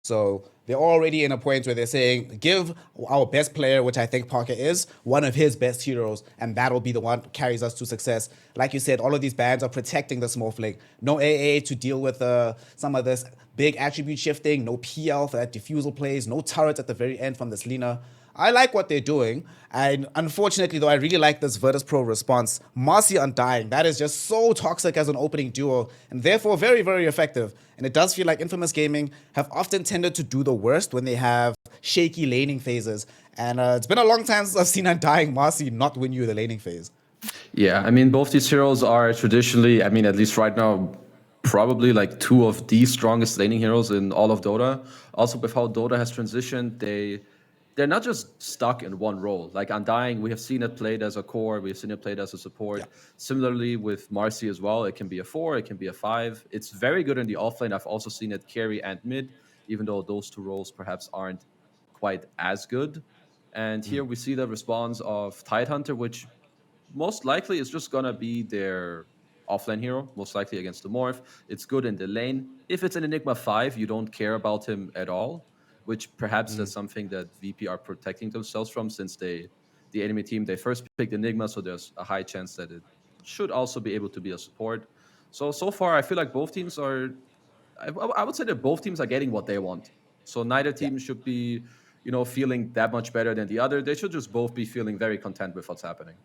So they're already in a point where they're saying, give our best player, which I think Parker is, one of his best heroes, and that'll be the one that carries us to success. Like you said, all of these bans are protecting the small flank. No AA to deal with some of this big attribute shifting, no PL for that diffusal plays, no turrets at the very end from this Lina. I like what they're doing. And unfortunately, though, I really like this Virtus.pro response. Marcy Undying, that is just so toxic as an opening duo, and therefore very, very effective. And it does feel like Infamous Gaming have often tended to do the worst when they have shaky laning phases. And it's been a long time since I've seen Undying Marcy not win you the laning phase. Yeah, I mean, both these heroes are traditionally, I mean, at least right now, probably like two of the strongest laning heroes in all of Dota. Also, with how Dota has transitioned, they're not just stuck in one role. Like Undying, we have seen it played as a core, we've seen it played as a support. Yeah. Similarly with Marcy as well, it can be a 4, it can be a 5. It's very good in the offlane. I've also seen it carry and mid, even though those two roles perhaps aren't quite as good. And here we see the response of Tidehunter, which most likely is just gonna be their offlane hero, most likely against the Morph. It's good in the lane. If it's an Enigma 5, you don't care about him at all, which perhaps that's something that VP are protecting themselves from, since the enemy team, they first picked Enigma, so there's a high chance that it should also be able to be a support. So far, I feel like both teams are, I would say that both teams are getting what they want. So neither Yeah. team should be, feeling that much better than the other. They should just both be feeling very content with what's happening.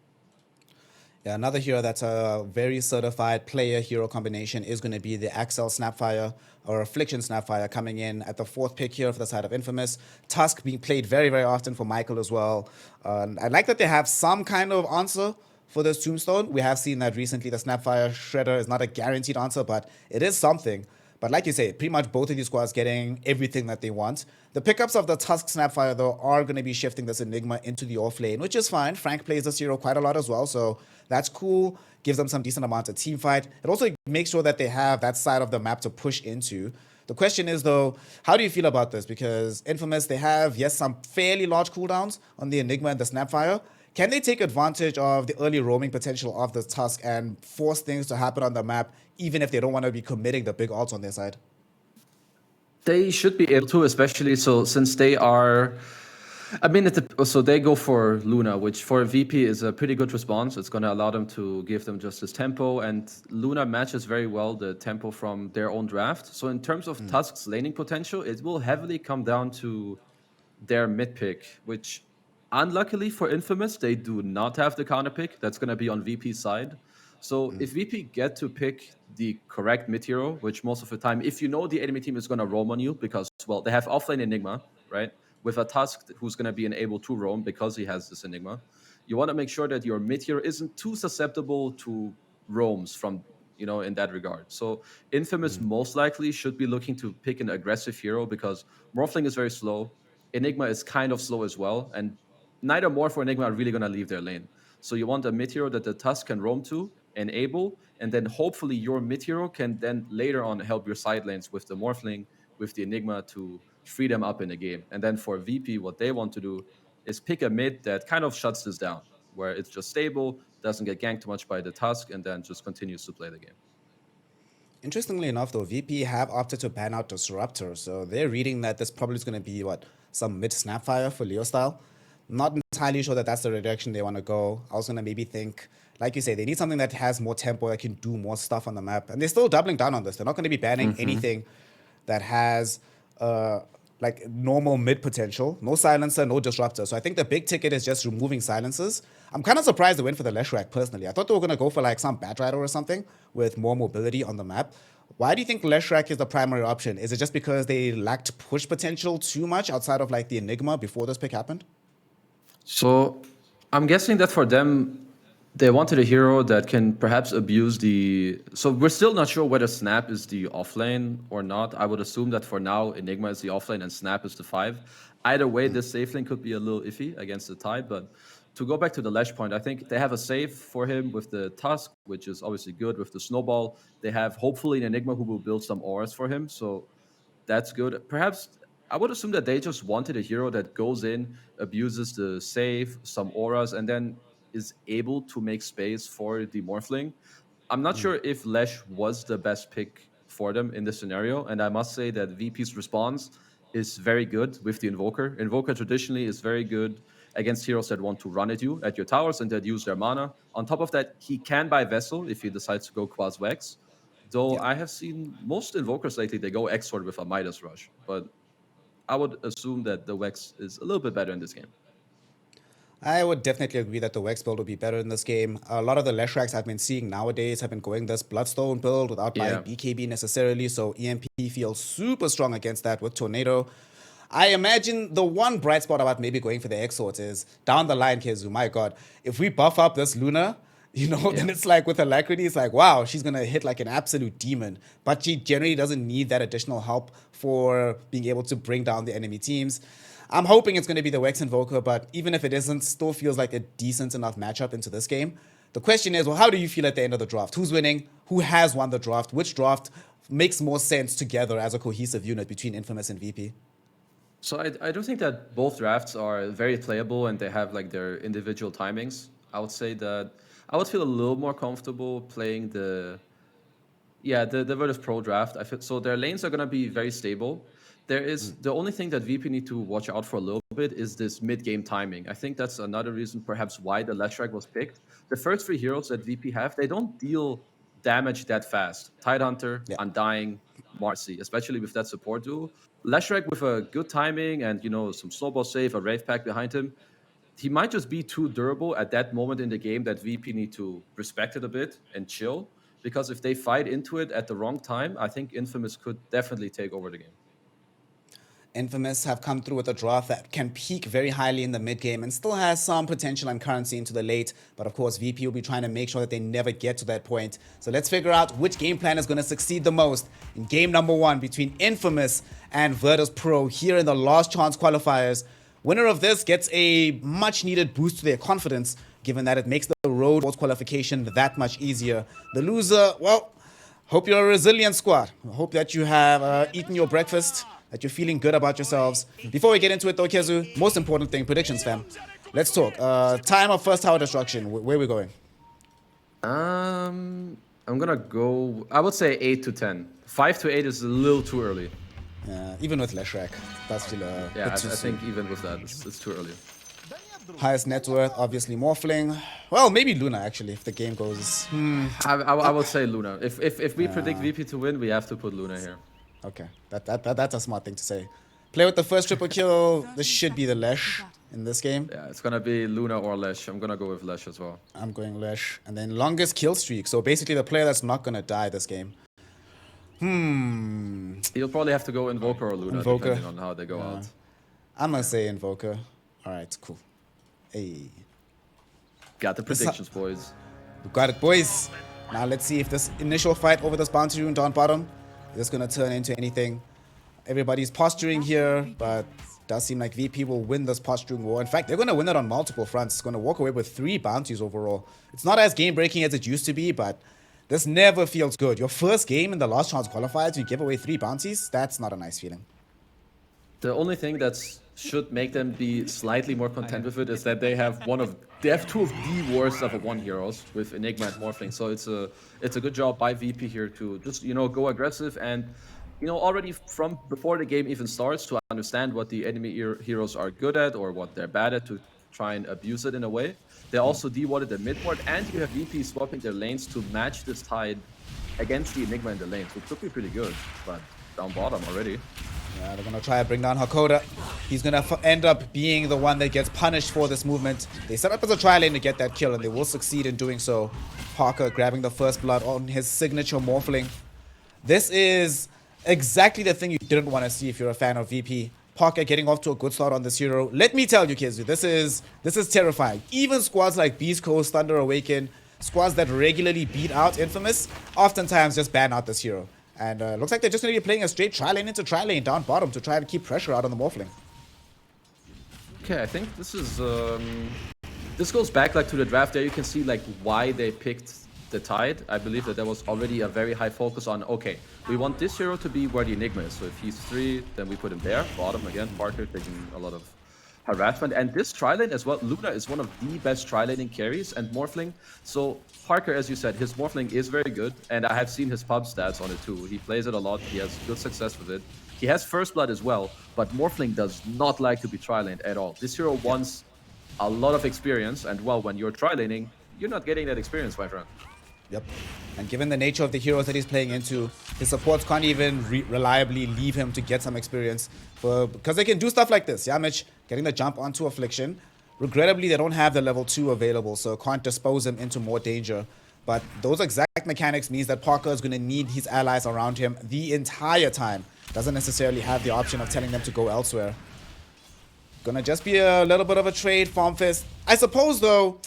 Yeah, another hero that's a very certified player hero combination is going to be the Axel Snapfire or Affliction Snapfire coming in at the 4th pick here for the side of Infamous. Tusk being played very, very often for Michael as well. I like that they have some kind of answer for this Tombstone. We have seen that recently the Snapfire Shredder is not a guaranteed answer, but it is something. But like you say, pretty much both of these squads getting everything that they want. The pickups of the Tusk Snapfire, though, are going to be shifting this Enigma into the off lane, which is fine. Frank plays this hero quite a lot as well, so that's cool. Gives them some decent amount of team fight. It also makes sure that they have that side of the map to push into. The question is, though, how do you feel about this? Because Infamous, they have, yes, some fairly large cooldowns on the Enigma and the Snapfire. Can they take advantage of the early roaming potential of the Tusk and force things to happen on the map, even if they don't want to be committing the big ults on their side? They should be able to, especially so since they are. I mean, so they go for Luna, which for a VP is a pretty good response. It's going to allow them to give them just this tempo, and Luna matches very well the tempo from their own draft. So in terms of Tusk's laning potential, it will heavily come down to their mid pick, which unluckily for Infamous, they do not have the counter pick. That's going to be on VP's side. So if VP get to pick the correct mid hero, which most of the time, if you know the enemy team is going to roam on you, because, well, they have offlane Enigma, right? With a Tusk who's going to be able to roam because he has this Enigma. You want to make sure that your mid hero isn't too susceptible to roams from, in that regard. So Infamous most likely should be looking to pick an aggressive hero, because Morphling is very slow. Enigma is kind of slow as well, and neither Morph or Enigma are really going to leave their lane. So you want a mid hero that the Tusk can roam to, enable, and then hopefully your mid hero can then later on help your side lanes with the Morphling, with the Enigma to free them up in the game. And then for VP, what they want to do is pick a mid that kind of shuts this down, where it's just stable, doesn't get ganked too much by the Tusk, and then just continues to play the game. Interestingly enough, though, VP have opted to ban out Disruptor, so they're reading that this probably is going to be, some mid-Snapfire for Leo style. Not entirely sure that that's the direction they want to go. I was going to maybe think, like you say, they need something that has more tempo, that can do more stuff on the map. And they're still doubling down on this. They're not going to be banning anything that has like normal mid potential, no silencer, no disruptor. So I think the big ticket is just removing silencers. I'm kind of surprised they went for the Leshrac personally. I thought they were going to go for like some Batrider or something with more mobility on the map. Why do you think Leshrac is the primary option? Is it just because they lacked push potential too much outside of like the Enigma before this pick happened? So I'm guessing that for them, they wanted a hero that can perhaps abuse the. So we're still not sure whether Snap is the offlane or not. I would assume that for now, Enigma is the offlane and Snap is the 5. Either way, this safe lane could be a little iffy against the Tide. But to go back to the Lesh point, I think they have a save for him with the Tusk, which is obviously good. With the Snowball, they have hopefully an Enigma who will build some auras for him. So that's good. Perhaps I would assume that they just wanted a hero that goes in, abuses the save, some auras, and then is able to make space for the Morphling. I'm not sure if Lesh was the best pick for them in this scenario, and I must say that VP's response is very good with the Invoker. Invoker traditionally is very good against heroes that want to run at you, at your towers, and that use their mana. On top of that, he can buy Vessel if he decides to go Quas Vex. Though Yeah. I have seen most Invokers lately, they go X-Sword with a Midas Rush. But I would assume that the Vex is a little bit better in this game. I would definitely agree that the Wex build would be better in this game. A lot of the Leshraks I've been seeing nowadays have been going this Bloodstone build without buying BKB necessarily, so EMP feels super strong against that with Tornado. I imagine the one bright spot about maybe going for the X-Swords is down the line, Kezu, my god, if we buff up this Luna, you know, then it's like with Alacrity, it's like, wow, she's going to hit like an absolute demon. But she generally doesn't need that additional help for being able to bring down the enemy teams. I'm hoping it's going to be the Wex Invoker, but even if it isn't, still feels like a decent enough matchup into this game. The question is, well, how do you feel at the end of the draft? Who's winning? Who has won the draft? Which draft makes more sense together as a cohesive unit between Infamous and VP? So I do think that both drafts are very playable and they have like their individual timings. I would say that I would feel a little more comfortable playing the Virtus.pro draft. I feel, so their lanes are going to be very stable. There is the only thing that VP need to watch out for a little bit is this mid-game timing. I think that's another reason perhaps why the Leshrac was picked. The first three heroes that VP have, they don't deal damage that fast. Tidehunter, Undying, Marcy, especially with that support duo. Leshrac with a good timing and, you know, some snowball save, a Wraith Pack behind him, he might just be too durable at that moment in the game that VP need to respect it a bit and chill. Because if they fight into it at the wrong time, I think Infamous could definitely take over the game. Infamous have come through with a draft that can peak very highly in the mid game and still has some potential and currency into the late. But of course, VP will be trying to make sure that they never get to that point. So let's figure out which game plan is going to succeed the most in game number 1 between Infamous and Virtus.pro here in the last chance qualifiers. Winner of this gets a much needed boost to their confidence, given that it makes the road towards qualification that much easier. The loser, well, hope you're a resilient squad. Hope that you have eaten your breakfast, that you're feeling good about yourselves. Before we get into it though, Kezu, most important thing, predictions, fam. Let's talk. Time of first tower destruction. Where are we going? I'm gonna go, I would say 8 to 10. 5 to 8 is a little too early. Even with Leshrac, that's still a Yeah, bit too I soon. think even with that, it's too early. Highest net worth, obviously Morphling. Well, maybe Luna actually, if the game goes. I would say Luna. If we predict VP to win, we have to put Luna here. Okay, that's a smart thing to say. Play with the first triple kill. This should be the Lesh in this game. Yeah, it's gonna be Luna or Lesh. I'm gonna go with Lesh as well. I'm going Lesh. And then longest kill streak. So basically the player that's not gonna die this game. You'll probably have to go Invoker or Luna, Invoker. depending on how they go out. I'm gonna say Invoker. Alright, cool. Hey. Got the predictions, boys. We got it, boys. Now let's see if this initial fight over this bounty rune down bottom is gonna turn into anything. Everybody's posturing here, but does seem like VP will win this posturing war. In fact, they're gonna win it on multiple fronts. It's gonna walk away with 3 bounties overall. It's not as game-breaking as it used to be, but this never feels good. Your first game in the last chance qualifiers, you give away 3 bounties. That's not a nice feeling. The only thing that should make them be slightly more content with it is that they have 2 of the worst level 1 heroes with Enigma and Morphling. So it's a good job by VP here to just, you know, go aggressive and, you know, already from before the game even starts to understand what the enemy heroes are good at or what they're bad at to try and abuse it in a way. They also de-warded the mid ward, and you have VP swapping their lanes to match this tide against the Enigma in the lanes, which could be pretty good, but down bottom already. Yeah, they're gonna try to bring down Hakoda. He's gonna end up being the one that gets punished for this movement. They set up as a tri lane to get that kill, and they will succeed in doing so. Parker grabbing the first blood on his signature Morphling. This is exactly the thing you didn't want to see if you're a fan of VP. Parker getting off to a good start on this hero. Let me tell you, Kizu, this is terrifying. Even squads like Beast Coast, Thunder Awaken, squads that regularly beat out Infamous, oftentimes just ban out this hero. And looks like they're just going to be playing a straight tri-lane into tri-lane down bottom to try and keep pressure out on the Morphling. Okay, I think this is this goes back like to the draft. There you can see like why they picked the Tide. I believe that there was already a very high focus on, okay, we want this hero to be where the Enigma is. So if he's 3, then we put him there. Bottom again, Parker taking a lot of harassment. And this tri-lane as well, Luna is one of the best tri-laning carries and Morphling. So Parker, as you said, his Morphling is very good. And I have seen his pub stats on it too. He plays it a lot. He has good success with it. He has First Blood as well, but Morphling does not like to be tri-laned at all. This hero wants a lot of experience, and well, when you're tri-laning, you're not getting that experience, my friend. Yep. And given the nature of the heroes that he's playing into, his supports can't even reliably leave him to get some experience. Because they can do stuff like this. Yamich getting the jump onto Affliction. Regrettably, they don't have the level 2 available, so can't dispose him into more danger. But those exact mechanics means that Parker is going to need his allies around him the entire time. Doesn't necessarily have the option of telling them to go elsewhere. Gonna just be a little bit of a trade, farm fest. I suppose, though,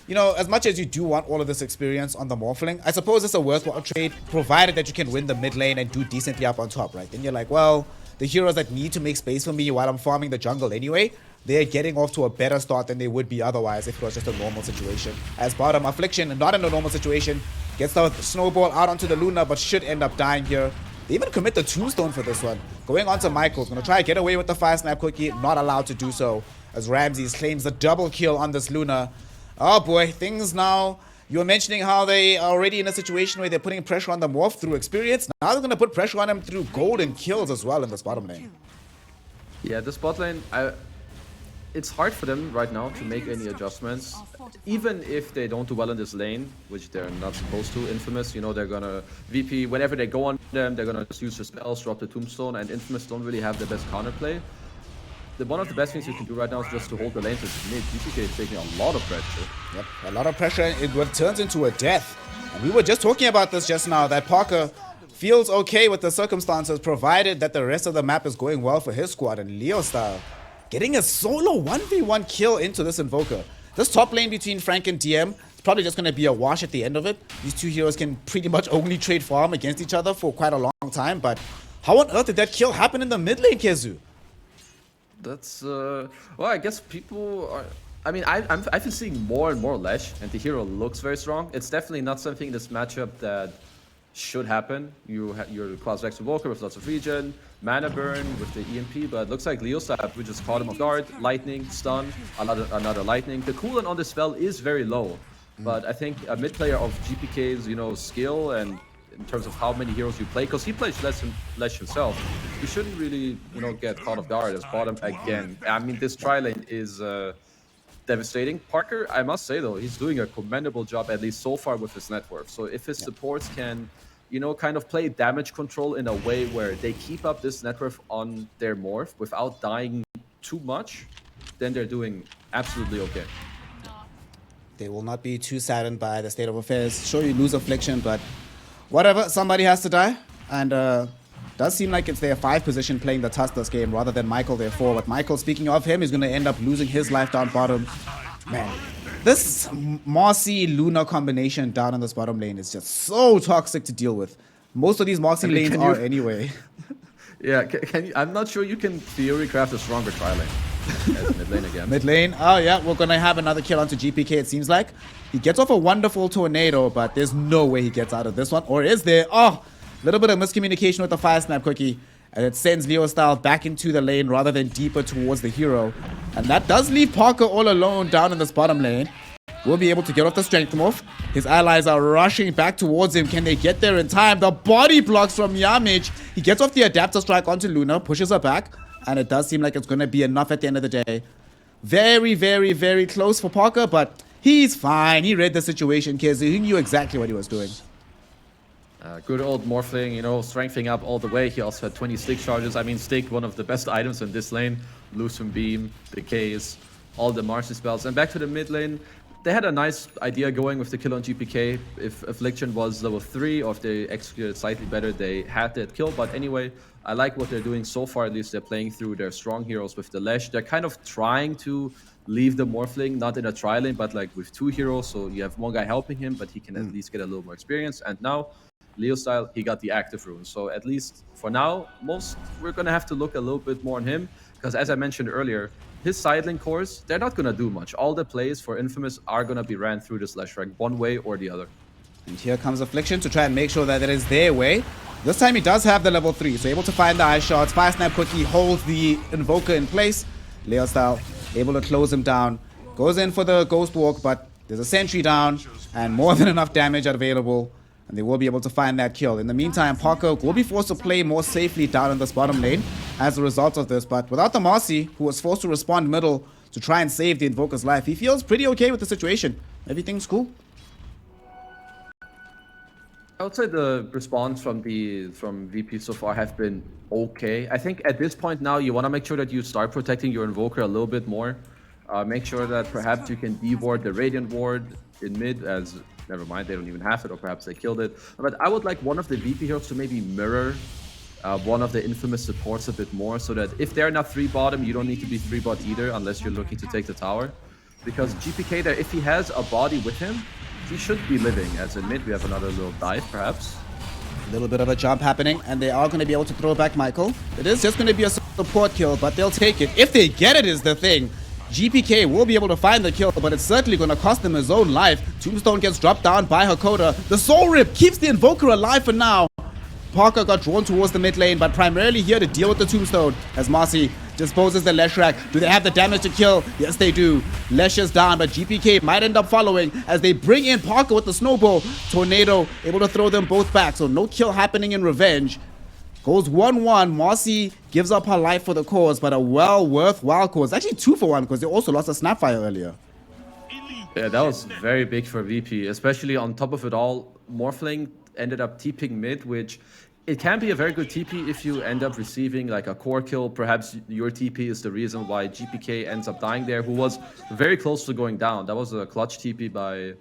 you know, as much as you do want all of this experience on the Morphling, I suppose it's a worthwhile trade, provided that you can win the mid lane and do decently up on top, right? Then you're like, well, the heroes that need to make space for me while I'm farming the jungle anyway, they're getting off to a better start than they would be otherwise if it was just a normal situation. As bottom, Affliction, not in a normal situation, gets the snowball out onto the Luna, but should end up dying here. They even commit the tombstone for this one. Going on to Michael's, gonna try to get away with the fire snap quickie, not allowed to do so, as Ramses claims the double kill on this Luna. Oh boy, things now. You were mentioning how they are already in a situation where they're putting pressure on the Morph through experience. Now they're gonna put pressure on him through golden kills as well in this bottom lane. Yeah, this bot lane, it's hard for them right now to make any adjustments. Even if they don't do well in this lane, which they're not supposed to, Infamous, you know, they're gonna VP, whenever they go on them, they're gonna just use their spells, drop the tombstone, and Infamous don't really have the best counterplay. One of the best things you can do right now is just to hold the lane to mid. DPK is taking a lot of pressure. Yep, a lot of pressure, it turns into a death. And we were just talking about this just now, that Parker feels okay with the circumstances, provided that the rest of the map is going well for his squad, and Leo style getting a solo 1v1 kill into this Invoker. This top lane between Frank and DM is probably just going to be a wash at the end of it. These two heroes can pretty much only trade farm against each other for quite a long time, but how on earth did that kill happen in the mid lane, Kezu? That's, well, I guess people are... I mean, I've been seeing more and more Lesh, and the hero looks very strong. It's definitely not something in this matchup that should happen. Your class Vex Invoker with lots of regen, mana burn with the EMP, but it looks like Leo Stab, we just caught him off guard, lightning, stun, another lightning. The cooldown on this spell is very low, but I think a mid player of GPK's, you know, skill and in terms of how many heroes you play, because he plays Lesh himself, he shouldn't really, you know, get caught off guard as bottom again. I mean, this tri-lane is devastating. Parker, I must say though, he's doing a commendable job, at least so far, with his network. So if his supports can, you know, kind of play damage control in a way where they keep up this network on their morph without dying too much, then they're doing absolutely okay. They will not be too saddened by the state of affairs. Sure, you lose Affliction, but whatever, somebody has to die. And does seem like it's their 5 position playing the Tusk this game rather than Michael their 4. But Michael, speaking of him, is going to end up losing his life down bottom. Man, this Marcy Luna combination down in this bottom lane is just so toxic to deal with. Most of these Marcy lanes are anyway. Yeah, can you, I'm not sure you can theory craft a stronger tri-lane as mid lane again. Mid lane, oh yeah, we're going to have another kill onto GPK, it seems like. He gets off a wonderful tornado, but there's no way he gets out of this one. Or is there? Oh, a little bit of miscommunication with the fire snap quickie. And it sends Leo Style back into the lane rather than deeper towards the hero. And that does leave Parker all alone down in this bottom lane. Will be able to get off the strength morph. His allies are rushing back towards him. Can they get there in time? The body blocks from Yamich. He gets off the adapter strike onto Luna, pushes her back. And it does seem like it's going to be enough at the end of the day. Very, very, very close for Parker, but he's fine. He read the situation, Kezu. He knew exactly what he was doing. Good old Morphling, you know, strengthening up all the way. He also had 20 stick charges. I mean, stick, one of the best items in this lane. Loosen Beam, Decays, all the Marcy spells. And back to the mid lane, they had a nice idea going with the kill on GPK. If Affliction was level 3 or if they executed slightly better, they had that kill. But anyway, I like what they're doing so far. At least they're playing through their strong heroes with the Lesh. They're kind of trying to leave the Morphling, not in a tri-lane, but like with 2 heroes. So you have one guy helping him, but he can at least get a little more experience. And now, Leo style, he got the active rune. So at least for now, we're going to have to look a little bit more on him. Because as I mentioned earlier, his side lane cores, they're not going to do much. All the plays for Infamous are going to be ran through this Lesh rank one way or the other. And here comes Affliction to try and make sure that it is their way. This time he does have the level 3, so able to find the eye shots. Fire Snap Quickie holds the Invoker in place. Leo style able to close him down. Goes in for the Ghost Walk, but there's a sentry down and more than enough damage available. and they will be able to find that kill. In the meantime, Parker will be forced to play more safely down in this bottom lane as a result of this. But without the Marcy, who was forced to respond middle to try and save the Invoker's life, he feels pretty okay with the situation. Everything's cool. I would say the response from VP so far have been okay. I think at this point now, you want to make sure that you start protecting your Invoker a little bit more. Make sure that perhaps you can de-ward the Radiant Ward in mid, as never mind, they don't even have it, or perhaps they killed it. But I would like one of the VP heroes to maybe mirror one of the infamous supports a bit more, so that if they're not 3 bottom, you don't need to be 3 bot either, unless you're looking to take the tower. Because GPK there, if he has a body with him, he should be living. As in mid, we have another little dive, perhaps. A little bit of a jump happening, and they are going to be able to throw back Michael. It is just going to be a support kill, but they'll take it. If they get it is the thing. GPK will be able to find the kill, but it's certainly going to cost them his own life. Tombstone gets dropped down by Hakoda. The Soul Rip keeps the Invoker alive for now. Parker got drawn towards the mid lane, but primarily here to deal with the Tombstone as Marcy disposes the Leshrac. Do they have the damage to kill? Yes, they do. Lesh is down, but GPK might end up following as they bring in Parker with the Snowball. Tornado able to throw them both back, so no kill happening in Revenge. Goes 1-1. Marcy gives up her life for the cause, but a well worthwhile cause. Actually 2 for 1 because they also lost a Snapfire earlier. Yeah, that was very big for VP, especially on top of it all. Morphling ended up TPing mid, which it can be a very good TP if you end up receiving like a core kill. Perhaps your TP is the reason why GPK ends up dying there, who was very close to going down. That was a clutch TP by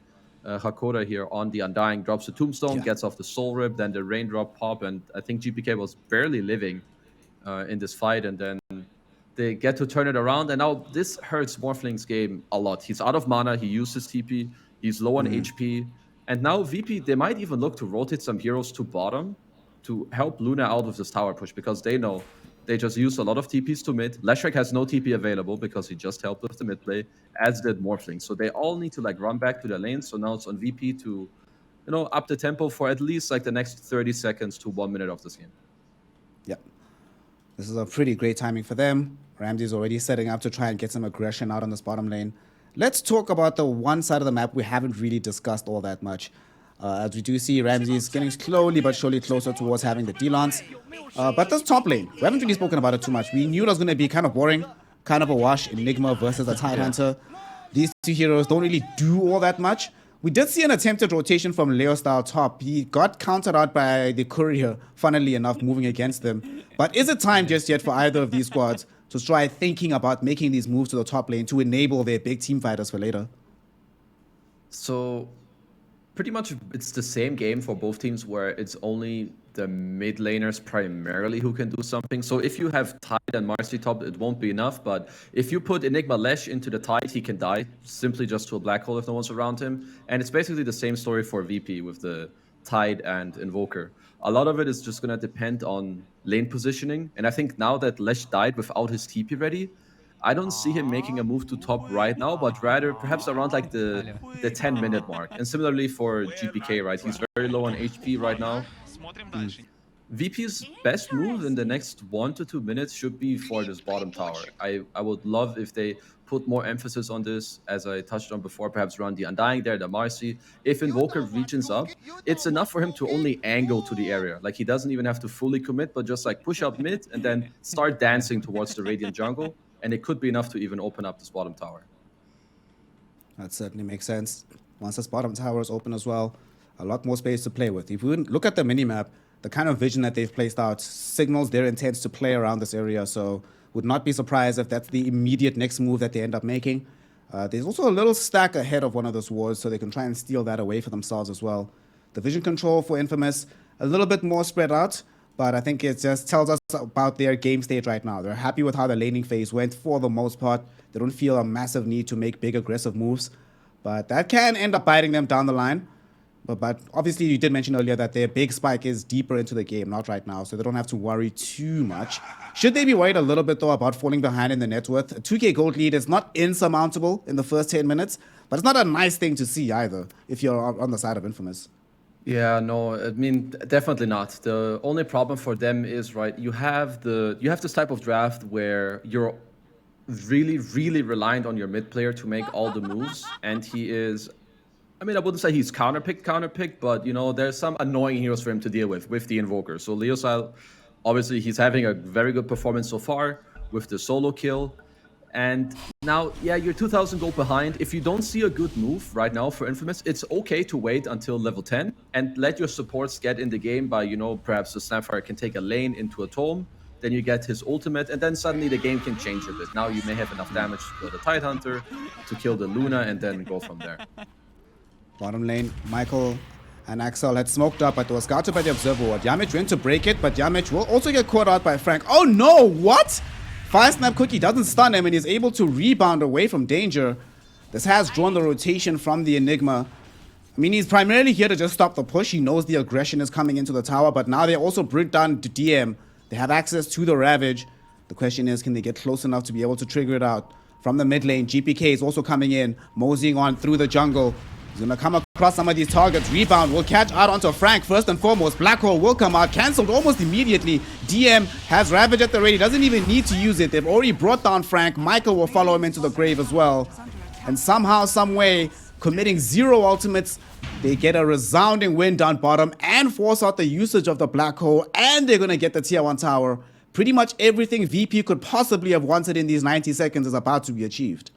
Hakoda here on the Undying. Drops the Tombstone, gets off the Soul Rip, then the Raindrop pop, and I think GPK was barely living in this fight, and then they get to turn it around, and now this hurts Morphling's game a lot. He's out of mana, he used his TP, he's low on HP, and now VP, they might even look to rotate some heroes to bottom to help Luna out with this tower push, because they know they just used a lot of TPs to mid. Leshrac has no TP available because he just helped with the mid play, as did Morphling. So they all need to like run back to their lanes. So now it's on VP to, you know, up the tempo for at least like the next 30 seconds to 1 minute of this game. Yep. This is a pretty great timing for them. Ramsey's already setting up to try and get some aggression out on this bottom lane. Let's talk about the one side of the map we haven't really discussed all that much. As we do see, Ramsey's getting slowly but surely closer towards having the D-Lance. But this top lane, we haven't really spoken about it too much. We knew it was going to be kind of boring, kind of a wash. Enigma versus a Tidehunter. These two heroes don't really do all that much. We did see an attempted rotation from Leo style top. He got countered out by the Courier, funnily enough, moving against them. But is it time just yet for either of these squads to try thinking about making these moves to the top lane to enable their big team fighters for later? So pretty much it's the same game for both teams, where it's only the mid laners primarily who can do something. So if you have Tide and Marcy top, it won't be enough. But if you put Enigma Lesh into the Tide, he can die simply just to a black hole if no one's around him. And it's basically the same story for VP with the Tide and Invoker. A lot of it is just going to depend on lane positioning. And I think now that Lesh died without his TP ready, I don't see him making a move to top right now, but rather perhaps around like the 10-minute mark. And similarly for GPK, right? He's very low on HP right now. VP's best move in the next 1 to 2 minutes should be for this bottom tower. I would love if they put more emphasis on this, as I touched on before, perhaps around the Undying there, the Marcy. If Invoker reaches up, it's enough for him to only angle to the area. Like, he doesn't even have to fully commit, but just like push up mid and then start dancing towards the Radiant jungle. And it could be enough to even open up this bottom tower. That certainly makes sense. Once this bottom tower is open as well, a lot more space to play with. If we look at the minimap, the kind of vision that they've placed out signals their intents to play around this area. So would not be surprised if that's the immediate next move that they end up making. There's also a little stack ahead of one of those wards, so they can try and steal that away for themselves as well. The vision control for Infamous, a little bit more spread out, but I think it just tells us about their game state right now. They're happy with how the laning phase went for the most part. They don't feel a massive need to make big aggressive moves, but that can end up biting them down the line. But obviously, you did mention earlier that their big spike is deeper into the game, not right now, so they don't have to worry too much. Should they be worried a little bit, though, about falling behind in the net worth? A 2k gold lead is not insurmountable in the first 10 minutes, but it's not a nice thing to see either, if you're on the side of Infamous. Yeah, no, I mean, definitely not. The only problem for them is, right, you have this type of draft where you're really, really reliant on your mid player to make all the moves, and he is I mean, I wouldn't say he's counterpicked, but, you know, there's some annoying heroes for him to deal with the Invoker. So Leosile, obviously, he's having a very good performance so far with the solo kill. And now, yeah, you're 2,000 gold behind. If you don't see a good move right now for Infamous, it's okay to wait until level 10 and let your supports get in the game by, you know, perhaps the Snapfire can take a lane into a tome, then you get his ultimate, and then suddenly the game can change a bit. Now you may have enough damage to kill the Tidehunter, to kill the Luna, and then go from there. Bottom lane, Michael and Axel had smoked up, but was scouted by the Observer Ward. Yamich went to break it, but Yamich will also get caught out by Frank. Oh no, what? Fire Snap Cookie doesn't stun him and he's able to rebound away from danger. This has drawn the rotation from the Enigma. I mean, he's primarily here to just stop the push. He knows the aggression is coming into the tower, but now they also bring down the DM. They have access to the Ravage. The question is, can they get close enough to be able to trigger it out? From the mid lane, GPK is also coming in, moseying on through the jungle. He's gonna come across some of these targets. Rebound will catch out onto Frank first and foremost. Black Hole will come out, cancelled almost immediately. DM has Ravage at the ready, doesn't even need to use it. They've already brought down Frank. Michael will follow him into the grave as well. And somehow, some way, committing 0 ultimates, they get a resounding win down bottom and force out the usage of the Black Hole, and they're gonna get the tier 1 tower. Pretty much everything VP could possibly have wanted in these 90 seconds is about to be achieved.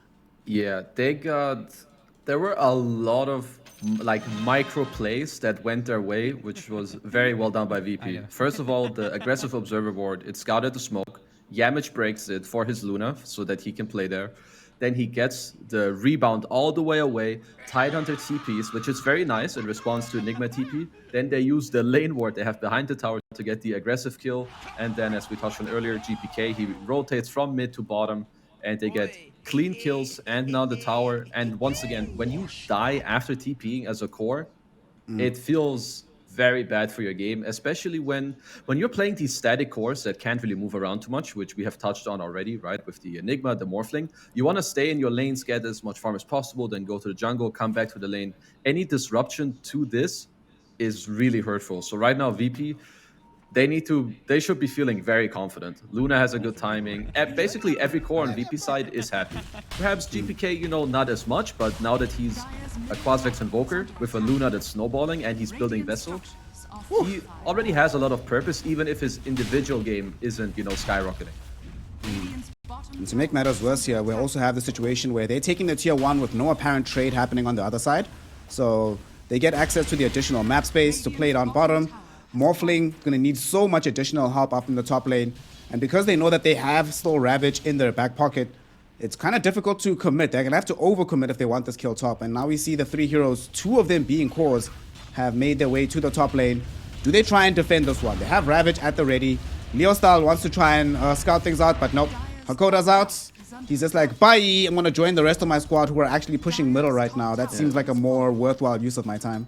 Yeah, there were a lot of like micro plays that went their way, which was very well done by VP. First of all, the aggressive Observer Ward, it scouted the smoke. Yamich breaks it for his Luna so that he can play there. Then he gets the rebound all the way away. Tidehunter TPs, which is very nice in response to Enigma TP. Then they use the lane ward they have behind the tower to get the aggressive kill. And then, as we touched on earlier, GPK, he rotates from mid to bottom, and they get clean kills and now the tower. And once again, when you die after TPing as a core, it feels very bad for your game, especially when you're playing these static cores that can't really move around too much, which we have touched on already, right? With the Enigma, the Morphling. You want to stay in your lanes, get as much farm as possible, then go to the jungle, come back to the lane. Any disruption to this is really hurtful. So right now, VP, they should be feeling very confident. Luna has a good timing. Basically, every core on VP side is happy. Perhaps GPK, you know, not as much, but now that he's a Quasvex Invoker with a Luna that's snowballing and he's building Vessel, he already has a lot of purpose, even if his individual game isn't, you know, skyrocketing. And to make matters worse here, we also have the situation where they're taking the tier 1 with no apparent trade happening on the other side. So they get access to the additional map space to play it on bottom. Morphling gonna need so much additional help up in the top lane, and because they know that they have still Ravage in their back pocket, it's kind of difficult to commit. They're gonna have to overcommit if they want this kill top. And now we see the 3 heroes, 2 of them being cores, have made their way to the top lane. Do they try and defend this one? They have Ravage at the ready. Leostyle wants to try and scout things out, but nope. Hakoda's out. He's just like, bye, I'm gonna join the rest of my squad who are actually pushing middle right now. That seems like a more worthwhile use of my time.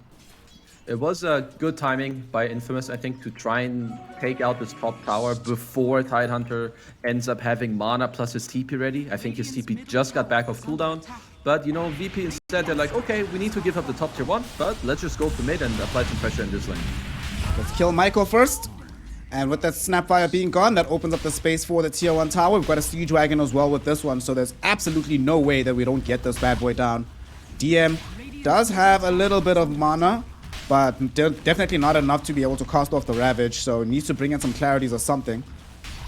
It was a good timing by Infamous, I think, to try and take out this top tower before Tidehunter ends up having mana plus his TP ready. I think his TP just got back off cooldown. But, you know, VP instead, they're like, okay, we need to give up the top tier 1, but let's just go to mid and apply some pressure in this lane. Let's kill Michael first. And with that Snapfire being gone, that opens up the space for the tier 1 tower. We've got a Siege Wagon as well with this one, so there's absolutely no way that we don't get this bad boy down. DM does have a little bit of mana, but definitely not enough to be able to cast off the Ravage, so needs to bring in some clarities or something.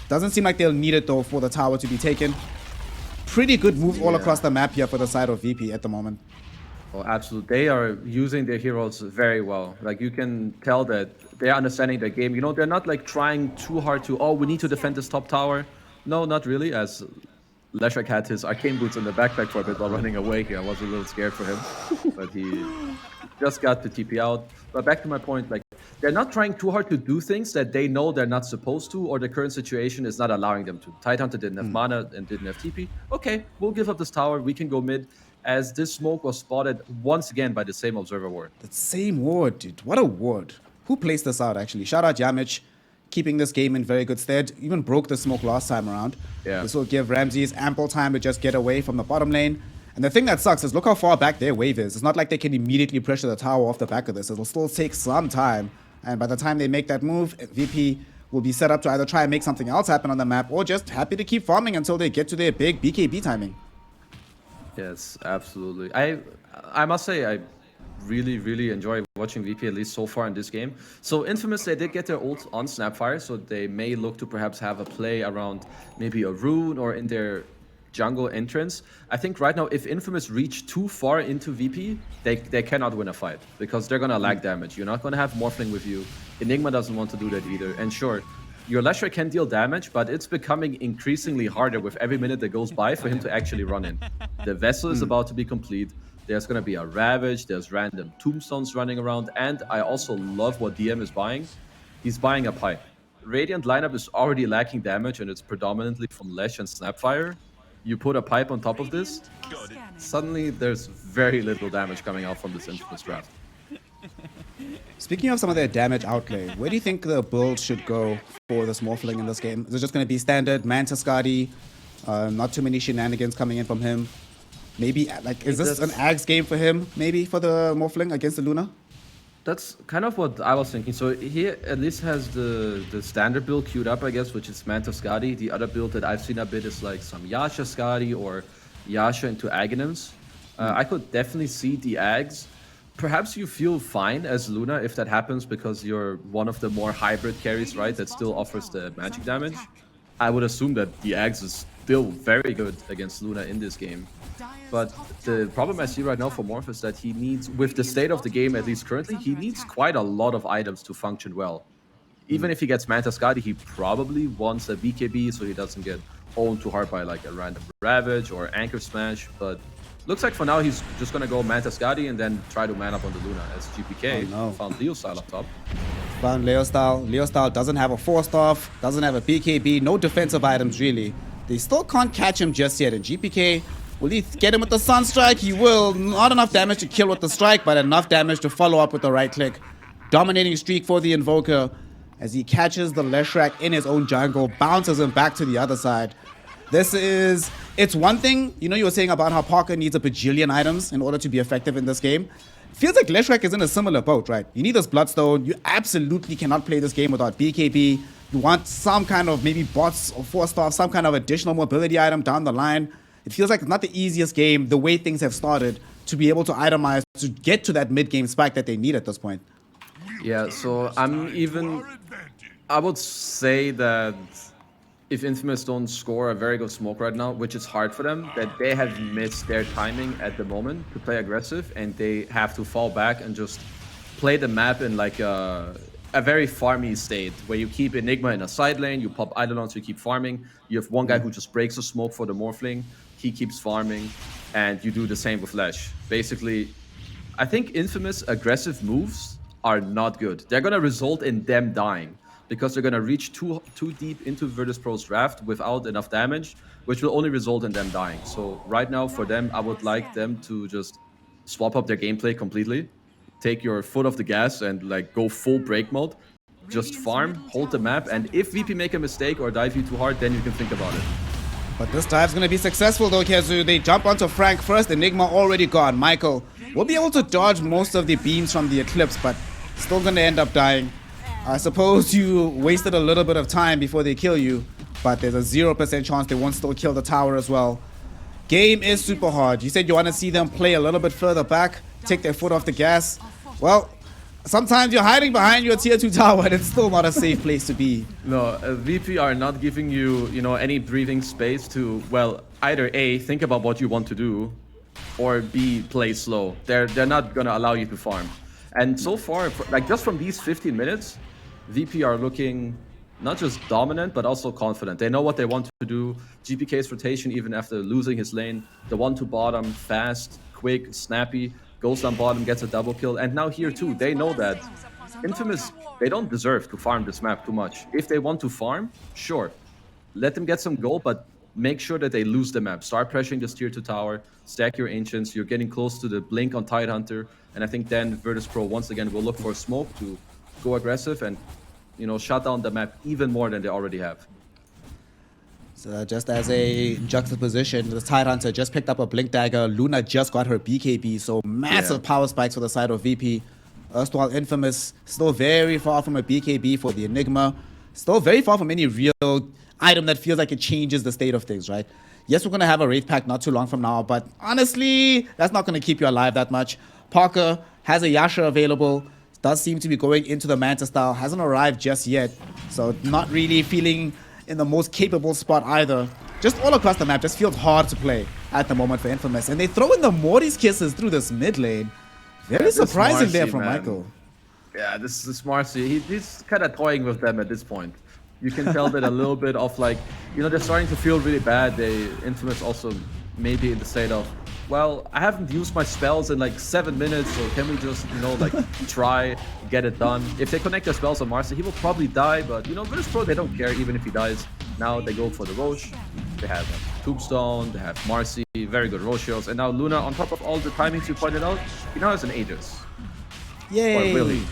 Doesn't seem like they'll need it though for the tower to be taken. Pretty good moves all across the map here for the side of VP at the moment. Oh, absolutely. They are using their heroes very well. Like, you can tell that they're understanding their game. You know, they're not like trying too hard to, oh, we need to defend this top tower. No, not really, as Leshrac had his arcane boots in the backpack for a bit while running away here. I was a little scared for him, but he just got the TP out. But back to my point, like, they're not trying too hard to do things that they know they're not supposed to, or the current situation is not allowing them to. Tidehunter didn't have mana and didn't have TP. Okay, we'll give up this tower. We can go mid, as this smoke was spotted once again by the same Observer Ward. That same ward, dude. What a ward. Who placed this out, actually? Shout out Yamich, keeping this game in very good stead. Even broke the smoke last time around. Yeah. This will give Ramses ample time to just get away from the bottom lane. And the thing that sucks is look how far back their wave is. It's not like they can immediately pressure the tower off the back of this. It'll still take some time. And by the time they make that move, VP will be set up to either try and make something else happen on the map or just happy to keep farming until they get to their big BKB timing. Yes, absolutely. I must say, really enjoy watching VP, at least so far in this game. So Infamous, they did get their ult on Snapfire, so they may look to perhaps have a play around maybe a rune or in their jungle entrance. I think right now, if Infamous reach too far into VP, they cannot win a fight because they're gonna lag damage. You're not gonna have Morphling with you. Enigma doesn't want to do that either. And sure, your Leshrac can deal damage, but it's becoming increasingly harder with every minute that goes by for him to actually run in. The Vessel is about to be complete. There's gonna be a Ravage, there's random Tombstones running around, and I also love what DM is buying. He's buying a pipe. Radiant lineup is already lacking damage, and it's predominantly from Lesh and Snapfire. You put a pipe on top of this, suddenly there's very little damage coming out from this Infamous draft. Speaking of some of their damage outlay, where do you think the build should go for this Morphling in this game? Is it just going to be standard Mantis Guardi? Not too many shenanigans coming in from him. Maybe, like, is this an Axe game for him, maybe, for the Morphling against the Luna? That's kind of what I was thinking. So he at least has the standard build queued up, I guess, which is Mantis Guardi. The other build that I've seen a bit is like some Yasha Skadi or Yasha into Aghanims. I could definitely see the Ags. Perhaps you feel fine as Luna if that happens because you're one of the more hybrid carries, right, that still offers the magic damage. I would assume that the Ags is still very good against Luna in this game. But the problem I see right now for Morph is that he needs, with the state of the game at least currently, he needs quite a lot of items to function well. Even if he gets Mantis Guardi, he probably wants a BKB so he doesn't get owned too hard by like a random Ravage or Anchor Smash. But looks like for now he's just gonna go Mantis Guardi and then try to man up on the Luna as GPK found Leo Style up top. Found Leo Style. Leo Style doesn't have a Force Off, doesn't have a BKB, no defensive items really. They still can't catch him just yet. And GPK, will he get him with the Sunstrike? He will. Not enough damage to kill with the strike, but enough damage to follow up with the right click. Dominating streak for the Invoker as he catches the Leshrac in his own jungle, bounces him back to the other side. It's one thing, you know, you were saying about how Parker needs a bajillion items in order to be effective in this game. Feels like Leshrac is in a similar boat, right? You need this Bloodstone. You absolutely cannot play this game without BKB. You want some kind of maybe bots or Force Off, some kind of additional mobility item down the line. It feels like it's not the easiest game, the way things have started, to be able to itemize, to get to that mid-game spike that they need at this point. Yeah, so I would say that if Infamous don't score a very good smoke right now, which is hard for them, that they have missed their timing at the moment to play aggressive, and they have to fall back and just play the map in like a very farmy state, where you keep Enigma in a side lane, you pop Eidolons, you keep farming, you have one guy who just breaks the smoke for the Morphling, he keeps farming, and you do the same with Lesh. Basically, I think Infamous aggressive moves are not good. They're gonna result in them dying, because they're gonna reach too deep into Virtus.pro's draft without enough damage, which will only result in them dying. So right now, for them, I would like them to just swap up their gameplay completely, take your foot off the gas and like go full break mode, just farm, hold the map, and if VP make a mistake or dive you too hard, then you can think about it. But this dive's gonna be successful though, Kezu. They jump onto Frank first, Enigma already gone. Michael will be able to dodge most of the beams from the Eclipse, but still gonna end up dying. I suppose you wasted a little bit of time before they kill you, but there's a 0% chance they won't still kill the tower as well. Game is super hard. You said you want to see them play a little bit further back, take their foot off the gas. Well, sometimes you're hiding behind your tier 2 tower and it's still not a safe place to be. No, VP are not giving you, any breathing space to, well, either A, think about what you want to do, or B, play slow. They're not gonna allow you to farm. And so far, like just from these 15 minutes, VP are looking not just dominant, but also confident. They know what they want to do. GPK's rotation, even after losing his lane, the 1-2 bottom, fast, quick, snappy, goes down bottom, gets a double kill. And now here too, they know that Infamous, they don't deserve to farm this map too much. If they want to farm, sure, let them get some gold, but make sure that they lose the map. Start pressuring this tier 2 tower, stack your Ancients, you're getting close to the blink on Tidehunter, and I think then Virtus.pro once again will look for a smoke to go aggressive and shut down the map even more than they already have. So just as a juxtaposition, the Tidehunter just picked up a Blink Dagger. Luna just got her BKB, so massive power spikes for the side of VP. Erstwhile Infamous, still very far from a BKB for the Enigma. Still very far from any real item that feels like it changes the state of things, right? Yes, we're going to have a Wraith Pack not too long from now, but honestly, that's not going to keep you alive that much. Parker has a Yasha available. Does seem to be going into the Manta style. Hasn't arrived just yet. So not really feeling in the most capable spot either. Just all across the map, just feels hard to play at the moment for Infamous. And they throw in the Morty's kisses through this mid lane. Very surprising Marcy, there from man. Michael. Yeah, this is Marcy. He's kind of toying with them at this point. You can tell that a little bit of like, you know, they're starting to feel really bad. Infamous also maybe in the state of, well, I haven't used my spells in like 7 minutes, so can we just, you know, like try, get it done. If they connect their spells on Marcy, he will probably die, but you know, Virtus.pro, they don't care even if he dies. Now they go for the Roche. They have Tombstone, they have Marcy, very good Roche heroes, and now Luna, on top of all the timings you pointed out, he now has an Aegis. Yay! Or will he?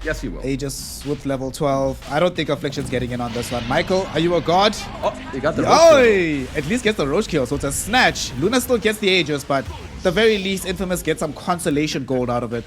Yes, he will. Aegis with level 12. I don't think Affliction's getting in on this one. Michael, are you a god? Oh, he got the Roche kill. Oi! At least gets the Roche kill, so it's a snatch. Luna still gets the Aegis, but at the very least, Infamous gets some consolation gold out of it.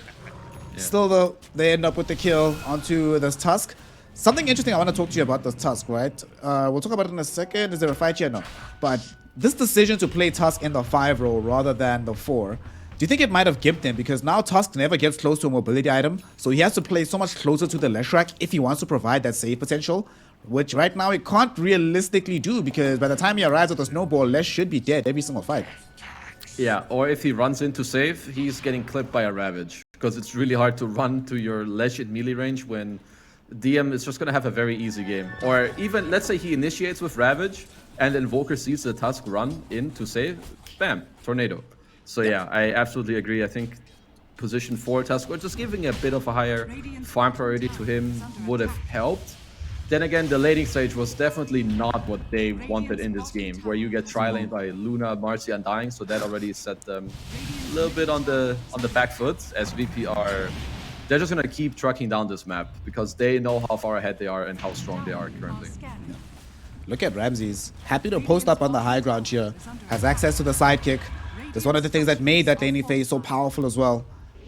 Yeah. Still, though, they end up with the kill onto this Tusk. Something interesting I want to talk to you about this Tusk, right? We'll talk about it in a second. Is there a fight here? No. But this decision to play Tusk in the 5 role rather than the 4, do you think it might have gimped him? Because now Tusk never gets close to a mobility item, so he has to play so much closer to the Leshrac if he wants to provide that save potential, which right now he can't realistically do, because by the time he arrives with a snowball, Lesh should be dead every single fight. Yeah, or if he runs into save, he's getting clipped by a Ravage, because it's really hard to run to your Lesh in melee range when DM is just going to have a very easy game. Or even, let's say he initiates with Ravage, and Invoker sees the Tusk run in to save, bam, Tornado. So yeah, I absolutely agree. I think position 4 Tusk, or just giving a bit of a higher farm priority to him would have helped. Then again, the laning stage was definitely not what they wanted in this game, where you get tri-laned by Luna, Marcy, and Dying, so that already set them a little bit on the back foot, as VP are... They're just going to keep trucking down this map, because they know how far ahead they are and how strong they are currently. Look at Ramses. Happy to post up on the high ground here. Has access to the sidekick. That's one of the things that made that laning phase so powerful as well.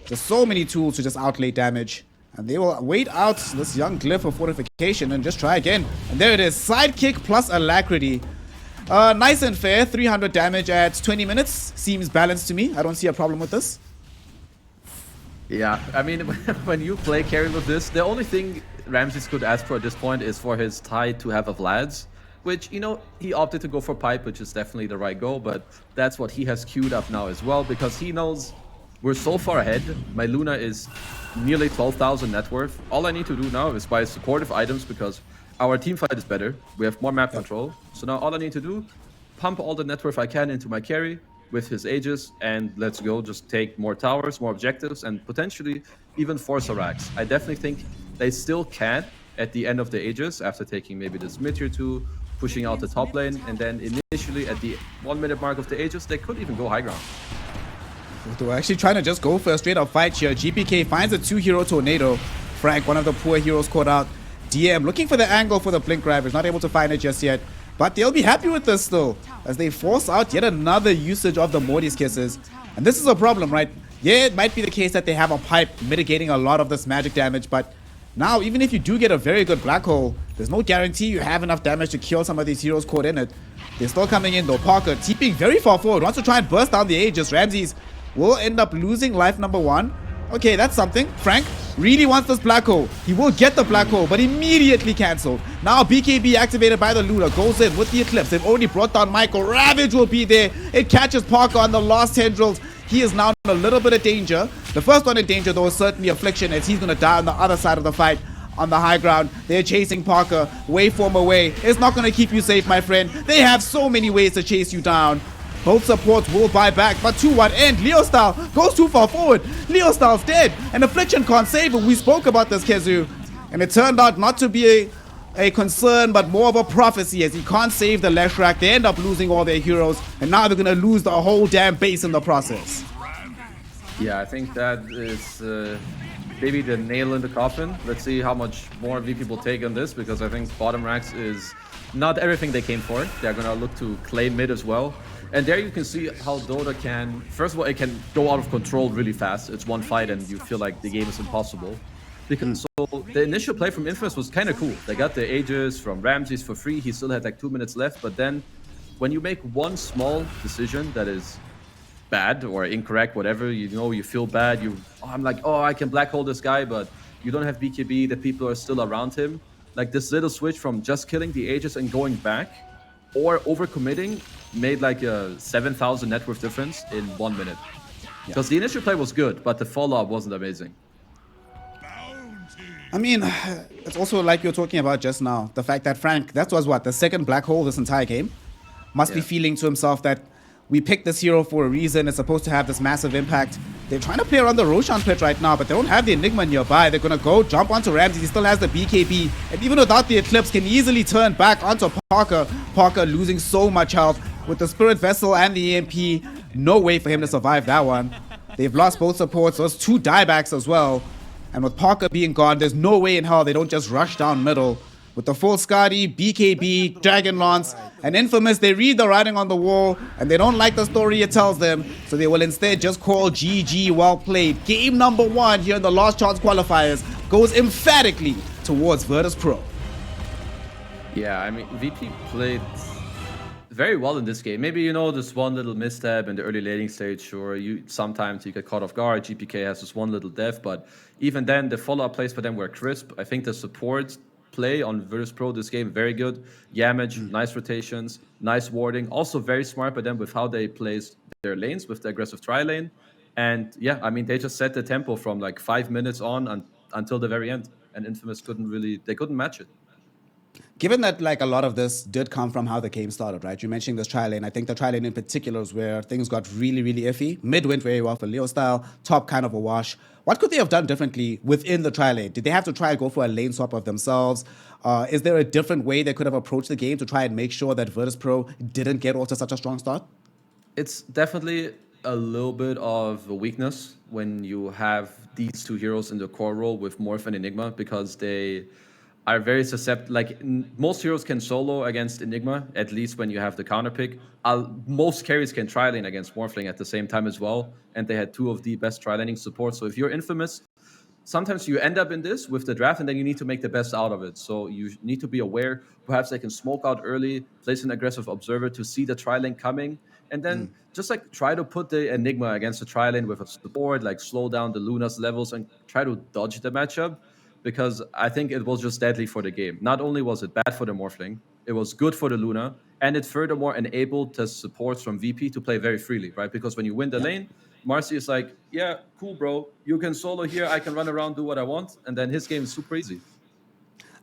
There's so many tools to just outlay damage. And they will wait out this young glyph of fortification and just try again. And there it is. Sidekick plus alacrity. Nice and fair. 300 damage at 20 minutes. Seems balanced to me. I don't see a problem with this. Yeah, I mean, when you play carry with this, the only thing Ramses could ask for at this point is for his Tide to have a Vlad's. Which, you know, he opted to go for Pipe, which is definitely the right goal, but that's what he has queued up now as well, because he knows we're so far ahead. My Luna is nearly 12,000 net worth. All I need to do now is buy supportive items, because our team fight is better. We have more map control. So now all I need to do, pump all the net worth I can into my carry with his Aegis, and let's go. Just take more towers, more objectives, and potentially even force a Rax. I definitely think they still can at the end of the Aegis, after taking maybe this mid tier 2, pushing out the top lane, and then initially at the 1 minute mark of the Aegis, they could even go high ground. They're actually trying to just go for a straight up fight here. GPK finds a 2-hero tornado. Frank, one of the poor heroes, caught out. DM looking for the angle for the Blink Ravage, not able to find it just yet. But they'll be happy with this still, as they force out yet another usage of the Morty's Kisses. And this is a problem, right? Yeah, it might be the case that they have a pipe mitigating a lot of this magic damage, but now, even if you do get a very good black hole, there's no guarantee you have enough damage to kill some of these heroes caught in it. They're still coming in though. Parker TPing very far forward, wants to try and burst down the Aegis. Ramses will end up losing life number 1. Okay, that's something. Frank really wants this black hole. He will get the black hole, but immediately cancelled. Now BKB activated by the Luna goes in with the Eclipse. They've already brought down Michael. Ravage will be there. It catches Parker on the last tendrils. He is now in a little bit of danger. The first one in danger though is certainly Affliction, as he's going to die on the other side of the fight. On the high ground, they're chasing Parker. Waveform away. It's not going to keep you safe, my friend. They have so many ways to chase you down. Both supports will buy back, but to what end? Leo Style goes too far forward. Leo Style's dead, and Affliction can't save him. We spoke about this, Kezu, and it turned out not to be a concern, but more of a prophecy, as he can't save the Leshrac. They end up losing all their heroes, and now they're going to lose the whole damn base in the process. Yeah, I think that is maybe the nail in the coffin. Let's see how much more VP will take on this, because I think bottom racks is not everything they came for. They're going to look to claim mid as well. And there you can see how Dota can, first of all, it can go out of control really fast. It's one fight and you feel like the game is impossible. Because so the initial play from Infamous was kind of cool. They got the Aegis from Ramses for free. He still had like 2 minutes left. But then when you make one small decision that is bad or incorrect, whatever, you know, you feel bad. I'm like, oh, I can black hole this guy, but you don't have BKB, the people are still around him. Like this little switch from just killing the Aegis and going back or overcommitting made like a 7,000 net worth difference in 1 minute. Because the initial play was good, but the follow-up wasn't amazing. I mean, it's also like you're talking about just now. The fact that Frank, that was what, the second black hole this entire game? Must be feeling to himself that we picked this hero for a reason. It's supposed to have this massive impact. They're trying to play around the Roshan pit right now, but they don't have the Enigma nearby. They're going to go jump onto Ramsey. He still has the BKB. And even without the Eclipse, can easily turn back onto Parker. Parker losing so much health with the Spirit Vessel and the EMP. No way for him to survive that one. They've lost both supports. Those 2 diebacks as well. And with Parker being gone, there's no way in hell they don't just rush down middle. With the full Skadi, BKB, Dragon Lance, and Infamous, they read the writing on the wall, and they don't like the story it tells them, so they will instead just call GG, well played. Game number 1 here in the last chance qualifiers goes emphatically towards Virtus.pro. Yeah, I mean, VP played very well in this game. Maybe, you know, this one little misstep in the early laning stage, sure, sometimes you get caught off guard. GPK has this one little death, but even then, the follow-up plays for them were crisp. I think the support play on Virtus.pro this game, very good. Yamage, nice rotations, nice warding. Also very smart by them with how they placed their lanes with the aggressive tri-lane. And yeah, I mean, they just set the tempo from like 5 minutes on until the very end. And Infamous they couldn't match it. Given that like a lot of this did come from how the game started, right? You mentioned this tri-lane. I think the tri-lane in particular is where things got really, really iffy. Mid went very well for Leo style, top kind of a wash. What could they have done differently within the tri-lane? Did they have to try and go for a lane swap of themselves? Is there a different way they could have approached the game to try and make sure that Virtus.pro didn't get off to such a strong start? It's definitely a little bit of a weakness when you have these 2 heroes in the core role with Morph and Enigma, because they are very susceptible. Like most heroes can solo against Enigma, at least when you have the counter pick. Most carries can tri-lane against Morphling at the same time as well, and they had 2 of the best tri-laning supports. So if you're Infamous, sometimes you end up in this with the draft, and then you need to make the best out of it. So you need to be aware. Perhaps they can smoke out early, place an aggressive observer to see the tri-lane coming, and then just like try to put the Enigma against the tri-lane with a support, like slow down the Luna's levels and try to dodge the matchup. Because I think it was just deadly for the game. Not only was it bad for the Morphling, it was good for the Luna, and it furthermore enabled the supports from VP to play very freely, right? Because when you win the lane, Marcy is like, yeah, cool, bro. You can solo here, I can run around, do what I want, and then his game is super easy.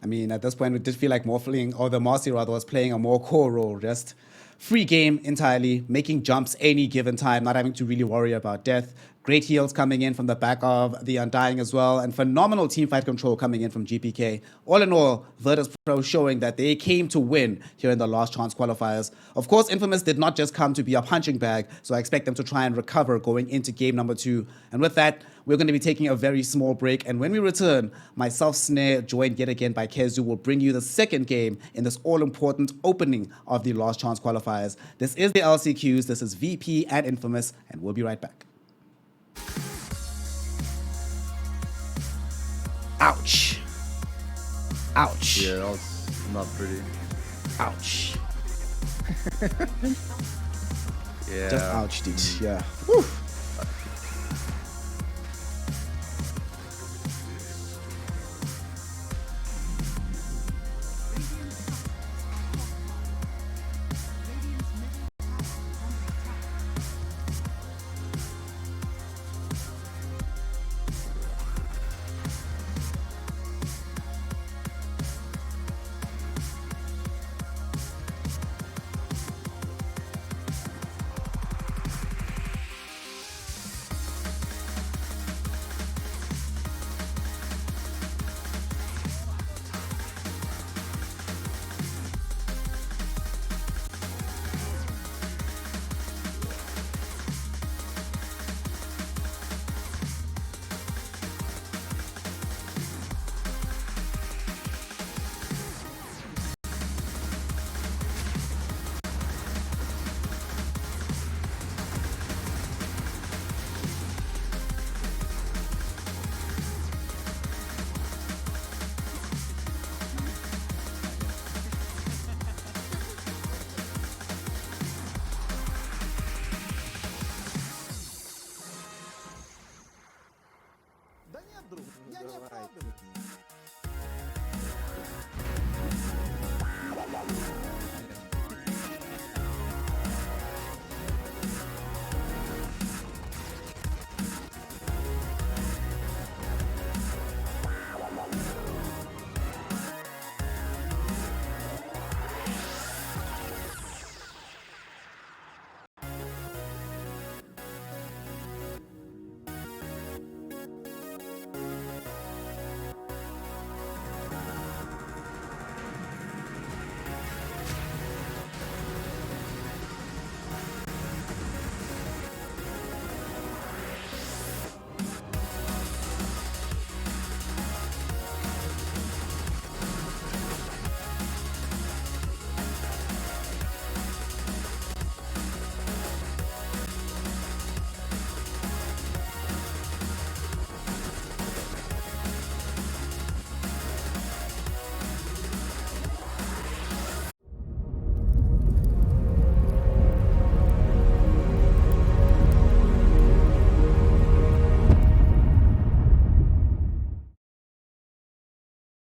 I mean, at this point, it did feel like Morphling, or the Marcy rather, was playing a more core role, just free game entirely, making jumps any given time, not having to really worry about death. Great heals coming in from the back of the Undying as well, and phenomenal teamfight control coming in from GPK. All in all, Virtus.pro showing that they came to win here in the last chance qualifiers. Of course, Infamous did not just come to be a punching bag, so I expect them to try and recover going into game number 2. And with that, we're going to be taking a very small break, and when we return, myself, Snare, joined yet again by Kezu, will bring you the second game in this all-important opening of the last chance qualifiers. This is the LCQs, this is VP and Infamous, and we'll be right back. Ouch. Ouch. Yeah, that was not pretty. Ouch. Yeah. Just ouch, dude. Yeah. Woo. yeah, go yeah,